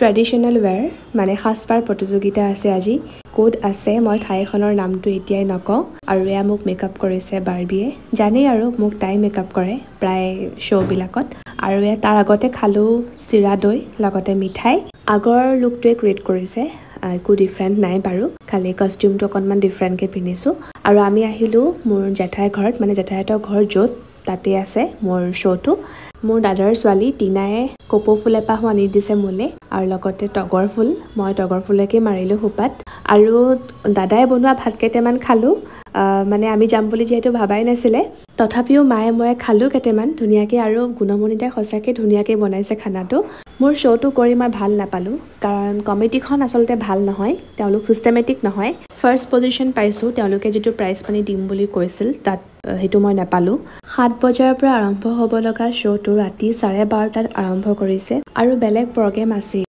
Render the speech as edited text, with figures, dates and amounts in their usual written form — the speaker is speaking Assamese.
ট্ৰেডিশ্যনেল ৱেৰ মানে সাজপাৰ প্ৰতিযোগিতা আছে আজি ক'ত আছে মই ঠাইখনৰ নামটো এতিয়াই নকওঁ আৰু এয়া মোক মেকআপ কৰিছে বাৰ্বিয়ে জানেই আৰু মোক তাই মেকআপ কৰে প্ৰায় শ্ব'বিলাকত আৰু এয়া তাৰ আগতে খালোঁ চিৰা দৈ লগতে মিঠাই আগৰ লুকটোৱে ক্ৰিয়েট কৰিছে একো ডিফাৰেণ্ট নাই বাৰু খালি কষ্টিউমটো অকণমান ডিফাৰেণ্টকৈ পিন্ধিছোঁ আৰু আমি আহিলোঁ মোৰ জেঠাইৰ ঘৰত মানে জেঠাইহঁতৰ ঘৰ য'ত তাতে আছে মোৰ শ্ব'টো মোৰ দাদাৰ ছোৱালী টিনাই কপৌ ফুল এপাহো আনি দিছে মোলে আৰু লগতে তগৰ ফুল মই তগৰ ফুলকে মাৰিলোঁ খোপাত আৰু দাদাই বনোৱা ভাত কেইটামান খালোঁ মানে আমি যাম বুলি যিহেতু ভাবাই নাছিলে তথাপিও মায়ে মই খালোঁ কেইটামান ধুনীয়াকৈ আৰু গুণমণিতাই সঁচাকৈ ধুনীয়াকৈ বনাইছে খানাটো মোৰ শ্ব'টো কৰি মই ভাল নাপালোঁ কাৰণ কমিটিখন আচলতে ভাল নহয় তেওঁলোক ছিষ্টেমেটিক নহয় ফাৰ্ষ্ট পজিশ্যন পাইছোঁ তেওঁলোকে যিটো প্ৰাইজ মানি দিম বুলি কৈছিল তাত সেইটো মই নাপালোঁ 7 বজাৰ পৰা আৰম্ভ হ'ব লগা শ্ব'টো ৰাতি 12:30 আৰম্ভ কৰিছে আৰু বেলেগ প্ৰগ্ৰেম আছে